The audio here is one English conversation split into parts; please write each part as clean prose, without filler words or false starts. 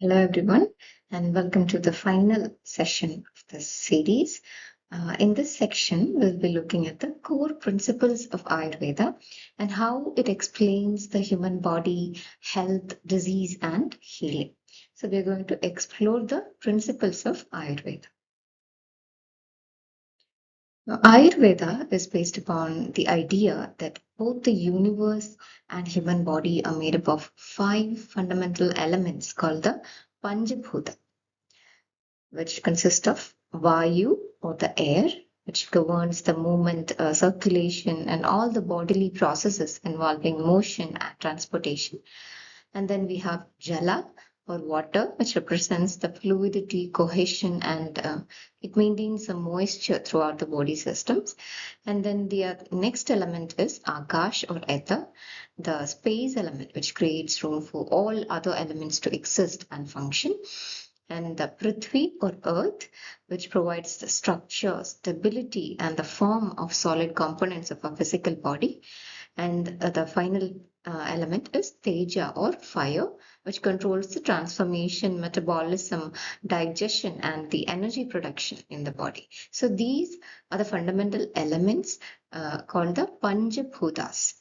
Hello, everyone, and welcome to the final session of this series. In this section, we'll be looking at the core principles of Ayurveda and how it explains the human body, health, disease, and healing. So, we're going to explore the principles of Ayurveda. Now, Ayurveda is based upon the idea that both the universe and human body are made up of five fundamental elements called the Panjabhuta, which consist of Vayu or the air, which governs the movement, circulation, and all the bodily processes involving motion and transportation. And then we have Jala or water, which represents the fluidity, cohesion, and it maintains some moisture throughout the body systems. And then the next element is Akash or ether, the space element, which creates room for all other elements to exist and function. And the Prithvi or earth, which provides the structure, stability, and the form of solid components of our physical body. And the final element is Teja or fire, which controls the transformation, metabolism, digestion, and the energy production in the body. So these are the fundamental elements called the Panjabhutas,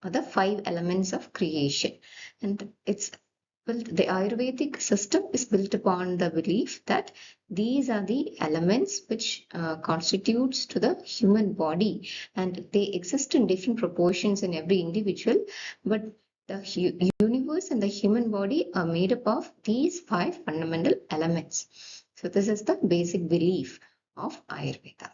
or the five elements of creation. And the Ayurvedic system is built upon the belief that these are the elements which constitutes to the human body, and they exist in different proportions in every individual, but the universe and the human body are made up of these five fundamental elements. So this is the basic belief of Ayurveda.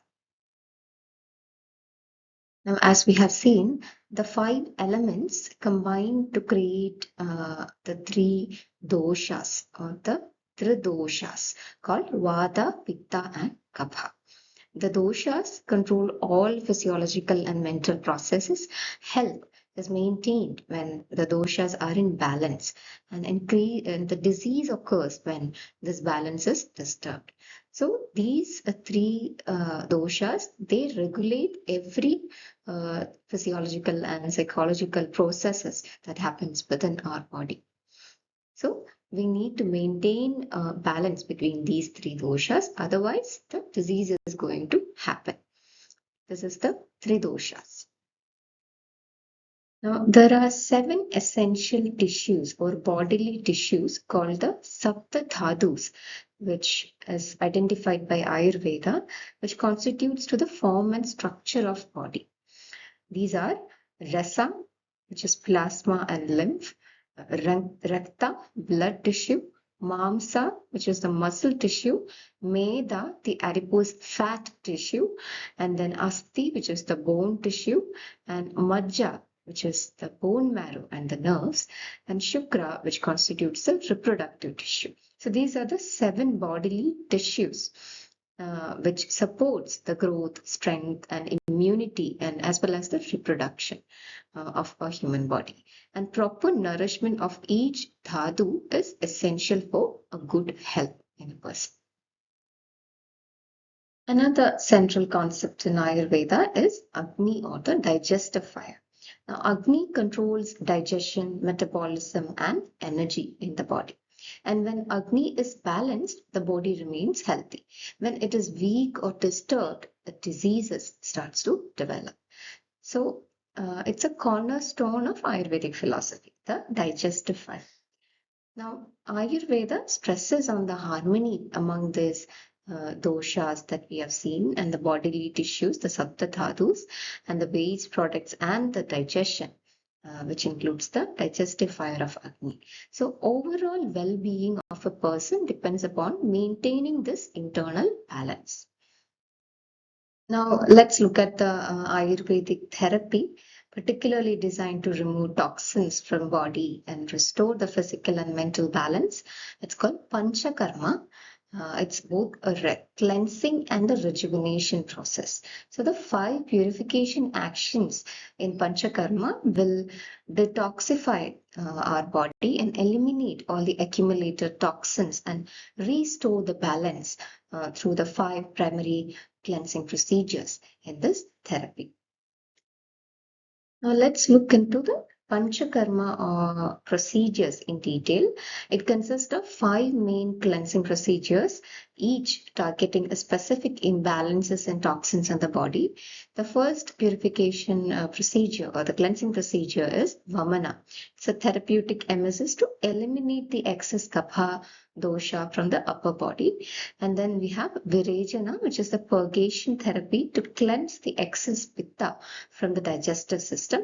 Now, as we have seen, the five elements combine to create the three doshas or the tridoshas called Vata, Pitta, and Kapha. The doshas control all physiological and mental processes. Health is maintained when the doshas are in balance, and the disease occurs when this balance is disturbed. So these three doshas, they regulate every physiological and psychological processes that happens within our body. So we need to maintain a balance between these three doshas, otherwise the disease is going to happen. This is the three doshas. Now, there are 7 essential tissues or bodily tissues called the Sapta Dhadus, which is identified by Ayurveda, which constitutes to the form and structure of body. These are Rasa, which is plasma and lymph, Rakta, blood tissue, Mamsa, which is the muscle tissue, Meda, the adipose fat tissue, and then Asti, which is the bone tissue, and Majja, which is the bone marrow and the nerves, and Shukra, which constitutes the reproductive tissue. So these are the 7 bodily tissues which supports the growth, strength, and immunity, and as well as the reproduction of a human body. And proper nourishment of each dhatu is essential for a good health in a person. Another central concept in Ayurveda is Agni or the digestive fire. Now, Agni controls digestion, metabolism, and energy in the body. And when Agni is balanced, the body remains healthy. When it is weak or disturbed, the diseases starts to develop. So it's a cornerstone of Ayurvedic philosophy, the digestive fire. Now, Ayurveda stresses on the harmony among these doshas that we have seen and the bodily tissues, the Sapta Dhadus, and the waste products and the digestion, which includes the digestive fire of Agni. So, overall well being of a person depends upon maintaining this internal balance. Now, let's look at the Ayurvedic therapy, particularly designed to remove toxins from body and restore the physical and mental balance. It's called Panchakarma. It's both a cleansing and a rejuvenation process. So the 5 purification actions in Panchakarma will detoxify our body and eliminate all the accumulated toxins and restore the balance through the 5 primary cleansing procedures in this therapy. Now let's look into the Panchakarma procedures in detail. It consists of 5 main cleansing procedures, each targeting a specific imbalances and toxins in the body. The first purification procedure or the cleansing procedure is Vamana. It's a therapeutic emesis to eliminate the excess kapha dosha from the upper body. And then we have Virejana, which is the purgation therapy to cleanse the excess pitta from the digestive system,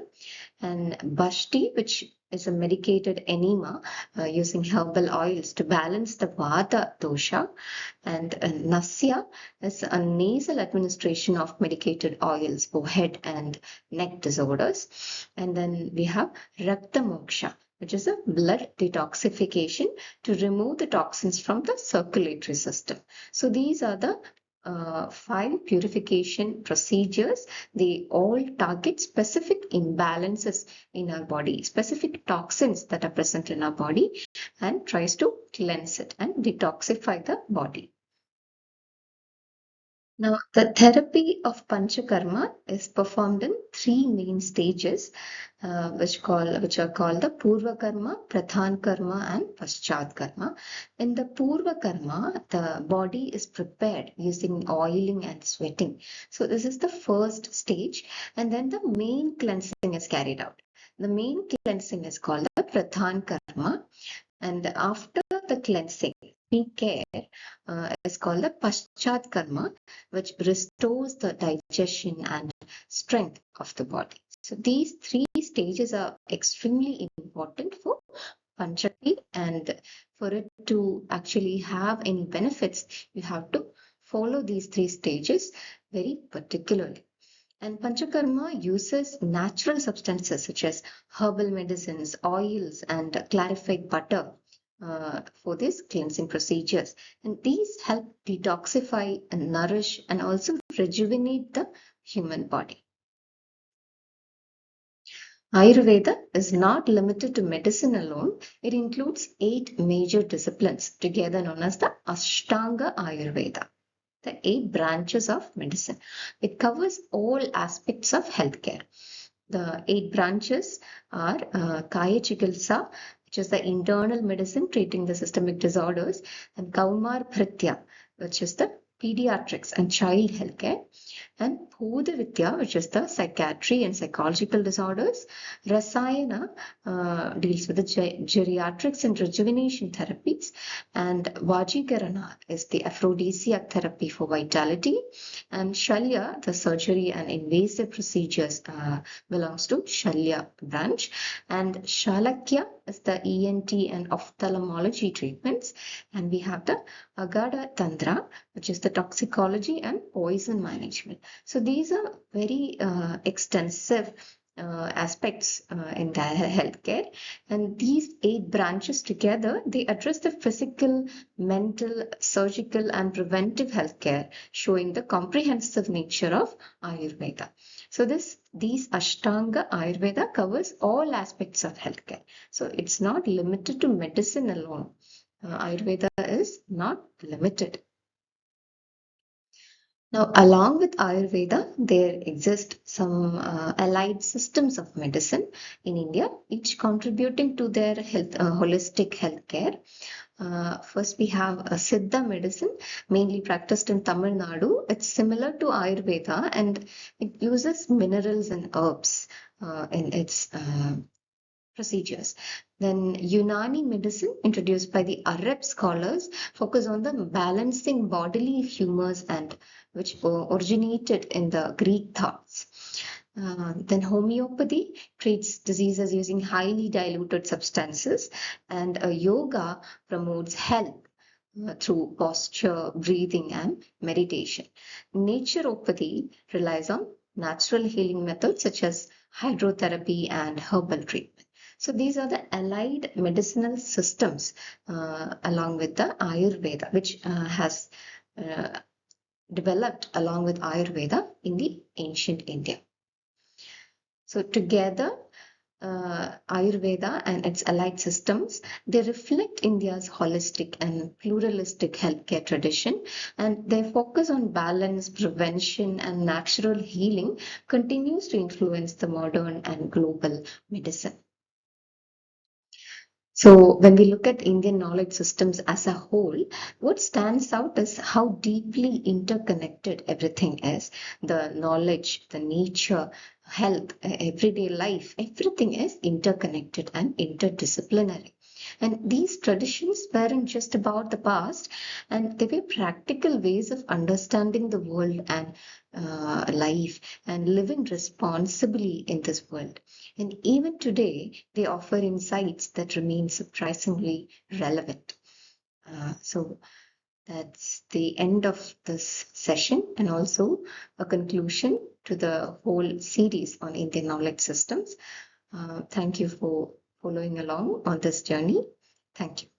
and Bashti, which is a medicated enema using herbal oils to balance the Vata dosha, and Nasya is a nasal administration of medicated oils for head and neck disorders. And then we have Rakta Moksha, which is a blood detoxification to remove the toxins from the circulatory system. So these are the 5 purification procedures. They all target specific imbalances in our body, specific toxins that are present in our body, and tries to cleanse it and detoxify the body. Now, the therapy of Panchakarma is performed in 3 main stages, which are called the Purva Karma, Pradhan Karma, and Paschat Karma. In the Purva Karma, the body is prepared using oiling and sweating. So this is the first stage, and then the main cleansing is carried out. The main cleansing is called the Pradhan Karma, and after the cleansing, care is called the Paschat Karma, which restores the digestion and strength of the body. So these 3 stages are extremely important for Panchakti, and for it to actually have any benefits, you have to follow these 3 stages very particularly. And Panchakarma uses natural substances such as herbal medicines, oils, and clarified butter for these cleansing procedures. And these help detoxify and nourish and also rejuvenate the human body. Ayurveda is not limited to medicine alone. It includes 8 major disciplines, together known as the Ashtanga Ayurveda, the 8 branches of medicine. It covers all aspects of healthcare. The 8 branches are Kaya Chikitsa, which is the internal medicine treating the systemic disorders, and Kaumar Phritya, which is the pediatrics and child healthcare, and Bhuda Vidya, which is the psychiatry and psychological disorders. Rasayana deals with the geriatrics and rejuvenation therapies, and Vajikarana is the aphrodisiac therapy for vitality, and Shalya, the surgery and invasive procedures, belongs to Shalya branch, and Shalakya is the ENT and ophthalmology treatments, and we have the Agada Tantra, which is the toxicology and poison management. So these are very extensive aspects in the healthcare, and these 8 branches together, they address the physical, mental, surgical, and preventive healthcare, showing the comprehensive nature of Ayurveda. So these Ashtanga Ayurveda covers all aspects of healthcare. So it's not limited to medicine alone. Ayurveda is not limited. Now, along with Ayurveda, there exist some allied systems of medicine in India, each contributing to their holistic healthcare. First, we have a Siddha medicine, mainly practiced in Tamil Nadu. It's similar to Ayurveda, and it uses minerals and herbs in its procedures. Then Unani medicine, introduced by the Arab scholars, focus on the balancing bodily humors and which originated in the Greek thoughts. Then homeopathy treats diseases using highly diluted substances, and yoga promotes health through posture, breathing, and meditation. Naturopathy relies on natural healing methods such as hydrotherapy and herbal treatment. So these are the allied medicinal systems along with the Ayurveda, which has developed along with Ayurveda in the ancient India. So together, Ayurveda and its allied systems, they reflect India's holistic and pluralistic healthcare tradition, and their focus on balance, prevention, and natural healing continues to influence the modern and global medicine. So, when we look at Indian knowledge systems as a whole, what stands out is how deeply interconnected everything is. The knowledge, the nature, health, everyday life, everything is interconnected and interdisciplinary. And these traditions weren't just about the past, and they were practical ways of understanding the world and life and living responsibly in this world. And even today, they offer insights that remain surprisingly relevant. So that's the end of this session and also a conclusion to the whole series on Indian knowledge systems. Thank you for following along on this journey. Thank you.